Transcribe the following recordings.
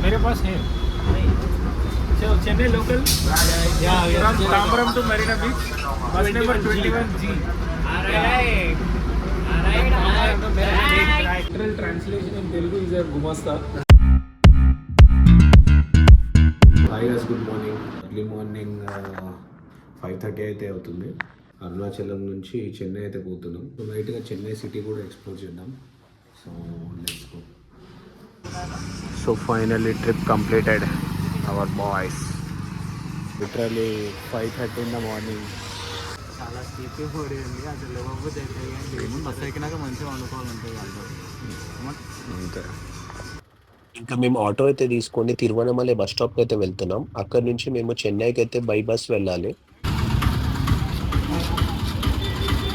मेरे पास है so Chennai local from Tambaram to Marina Beach bus number 21G literal translation in Telugu is a gumasta. Hi guys, good morning. Early morning 5:30 అయితే అవుతుంది. అరుణాచలం నుంచి చెన్నై అయితే పోతున్నాం. So లైట్గా Chennai city కూడా ఎక్స్ప్లోర్ చేద్దాం. So let's go. So finally trip completed. Our boys literally 5:30 in the morning. చాలా స్టీపీ హోడి ఉంది, అసలు లేకపోతే బస్ ఎక్కినాక మంచిగా వండుకోవాలంటే అంతే. ఇంకా మేము ఆటో అయితే తీసుకొని తిరువనమలై బస్ స్టాప్కి అయితే వెళ్తున్నాం. అక్కడ నుంచి మేము చెన్నైకి అయితే బై బస్ వెళ్ళాలి.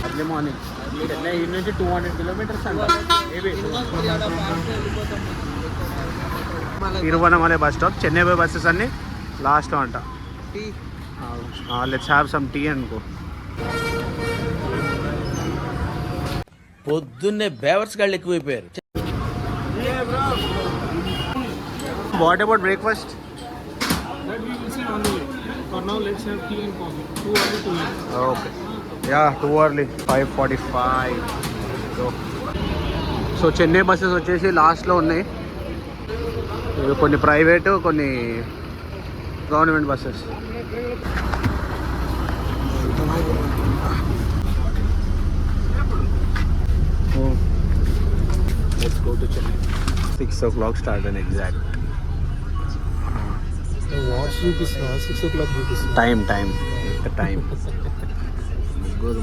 ఎర్లీ మార్నింగ్ చెన్నై నుంచి 200 కిలోమీటర్స్ అంట. Tiruvannamalai bus stop, Chennai by buses అన్ని లాస్ట్లో అంట. లెట్స్ హ్యావ్ సమ్ టీ అనుకో. పొద్దున్నే బేవర్స్ గాళ్ళు ఎక్కువైపోయారు. What about breakfast? That we will see on the way. For now, let's have tea and coffee. Too early to eat. Okay, yeah too early. 5:45. So Chennai buses వచ్చేసి లాస్ట్లో ఉన్నాయి. ఇవి కొన్ని ప్రైవేటు, కొన్ని government buses. Let's go to Chennai. 6 o'clock start and exact. Watch చూపిస్తున్నా 6 o'clock చూపిస్తున్నా. Time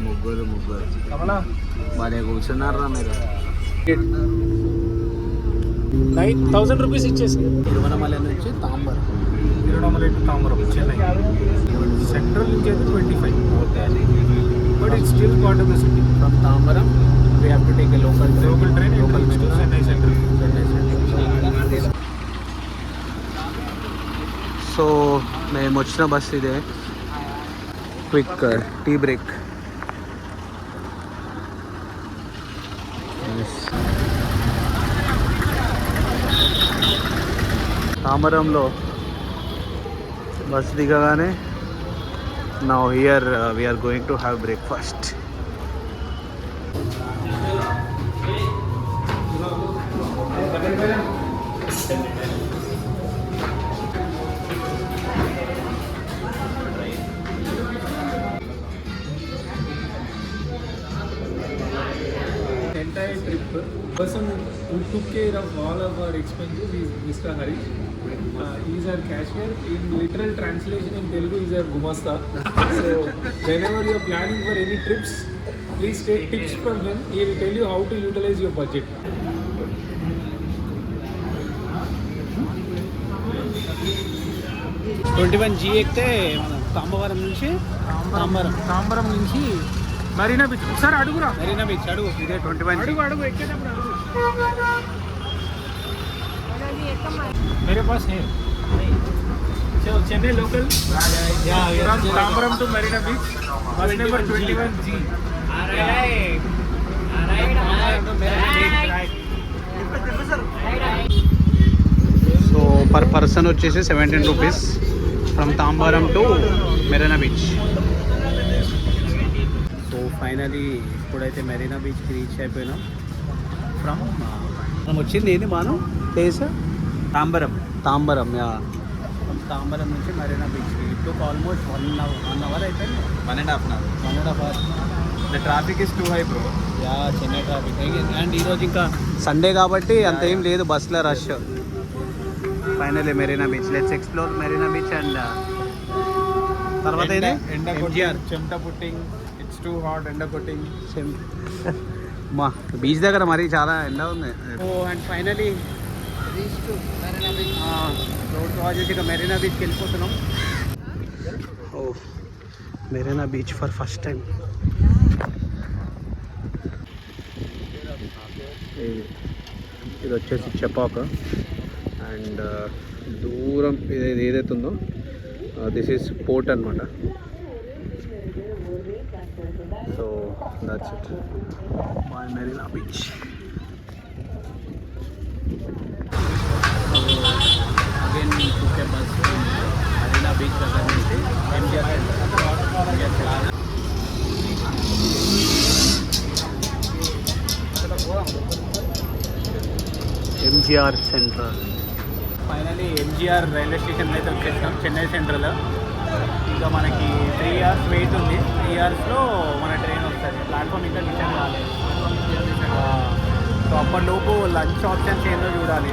ముగ్గురు బాగా కూర్చున్నారా మీరు? 9,000 rupees ఇచ్చేసి తిరువనమలై నుంచి తాంబరం. తిరువనమలై టు తాంబరం చెన్నై. సెంట్రల్ నుంచి అయితే 25. Okay, But it's still part of the city. From Tambaram we have to take a local train to Chennai Central. So మేము వచ్చిన బస్ ఇదే. Quick tea break. తాంబరంలో బస్ దిగగానే now here we are going to have breakfast. Entire trip, person who took care of all of our expenses is Mr. Harish. He is our cashier. In literal translation in Telugu, he is our gumasta. So whenever you are planning for any trips, please take tips from him. He will tell you how to utilize your budget. G ఎక్కితే తాంబవరం నుంచి Marina beach. ఒకసారి అడుగురా. Marina beach అడుగు. ఇదే 21G. అడుగు ఎక్కేటప్పుడు అడుగు. मेरे पास है so Chennai local from Tambaram to Marina Beach bus number 21G. So per person వచ్చేసి 17 rupees from Tambaram to Marina beach. So finally ఇప్పుడైతే మెరీనా బీచ్కి రీచ్ అయిపోయినాం. మనం వచ్చింది ఏంది మనం ప్లేస్? తాంబరం యా. తాంబరం నుంచి మెరీనా బీచ్కి ఇట్ టుక్ ఆల్మోస్ట్ 1 అవర్ అయిపోయింది. 1.5 hour. The traffic is too high, bro. Yeah, Chennai traffic. And ఈరోజు ఇంకా సండే కాబట్టి అంత ఏం లేదు బస్సులో rush. Finally Marina Beach. Let's explore Marina Beach. And తర్వాత ఎండ చెమట పుట్టింగ్. It's too hot. ఎండ కొట్టింగ్. మా బీచ్ దగ్గర మరి చాలా ఎండ ఉంది. అండ్ ఫైనలీ రోడ్ క్రాస్ చేసి ఇక మెరీనా బీచ్కి వెళ్ళిపోతున్నాం. ఓ, Marina Beach for first time. ఇది వచ్చేసి చెపాక. అండ్ దూరం ఇది ఏదైతే ఉందో దిస్ ఈజ్ పోర్ట్ అనమాట. So that's it. Bye Marina Beach. MGR Central. Finally MGR railway స్టేషన్లో అయితే వచ్చేసాం, చెన్నై సెంట్రల్. ఇంకా మనకి 3 hours వెయిట్ ఉంది. 3 hoursలో మన ట్రైన్ వస్తుంది. ప్లాట్ఫామ్ ఇంకా డిసైడ్ కాలేదు. సో అప్పటిలోపు లంచ్ ఆప్షన్స్ ఏందో చూడాలి.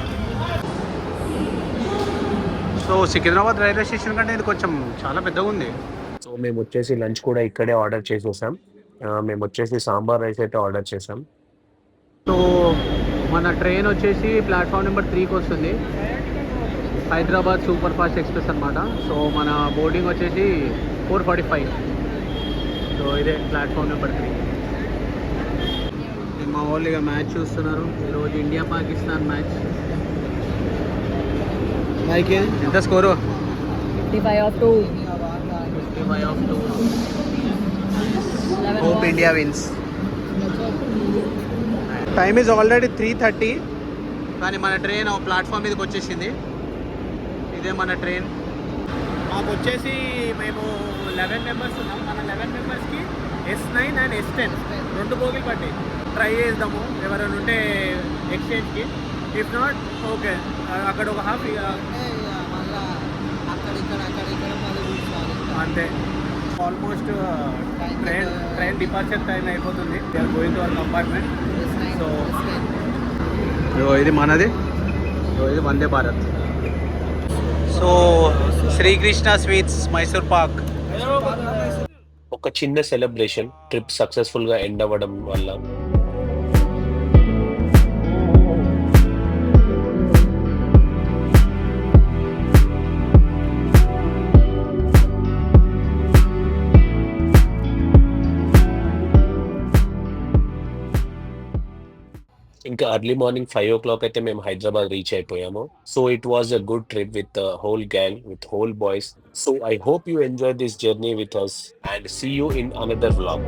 సో సికింద్రాబాద్ రైల్వే స్టేషన్ కంటే ఇది కొంచెం చాలా పెద్దగా ఉంది. సో మేము వచ్చేసి లంచ్ కూడా ఇక్కడే ఆర్డర్ చేసేసాం. మేము వచ్చేసి సాంబార్ రైస్ అయితే ఆర్డర్ చేసాం. సో మన ట్రైన్ వచ్చేసి ప్లాట్ఫామ్ నెంబర్ 3కి వస్తుంది. హైదరాబాద్ సూపర్ ఫాస్ట్ ఎక్స్ప్రెస్ అనమాట. సో మన బోర్డింగ్ వచ్చేసి 4:45. సో ఇదే ప్లాట్ఫామ్ నెంబర్ 3. మా వాళ్ళు ఇక మ్యాచ్ చూస్తున్నారు. ఈరోజు ఇండియా పాకిస్తాన్ మ్యాచ్. ఎంత score? 55-2. 55-2. Hope India wins. Time is already 3:30. కానీ మన ట్రైన్ ప్లాట్ఫామ్ మీదకి వచ్చేసింది. ఇదే మన ట్రైన్. మాకు వచ్చేసి మేము 11 members ఉన్నాం. మన 11 membersకి S9 అండ్ S10 2 బోగీలు పట్టి ట్రై చేద్దాము. ఎవరైనా ఉంటే ఎక్స్చేంజ్కి. ఇఫ్ నాట్ ఓకే, అక్కడ ఒక హాఫ్ అంతే. ఆల్మోస్ట్ ట్రైన్ డిపార్చర్ టైం అయిపోతుంది. Going to our compartment. So ఇది మనది. ఇది వందే భారత్. So Srikrishna sweets Mysore pak. ఒక చిన్న సెలబ్రేషన్ ట్రిప్ సక్సెస్ఫుల్గా ఎండ్ అవ్వడం వల్ల. ఇంకా ఎర్లీ మార్నింగ్ 5 o'clock అయితే మేము హైదరాబాద్ రీచ్ అయిపోయాము. So it was a good trip with whole gang, with whole boys. So I hope you enjoy this journey with us and see you in another vlog.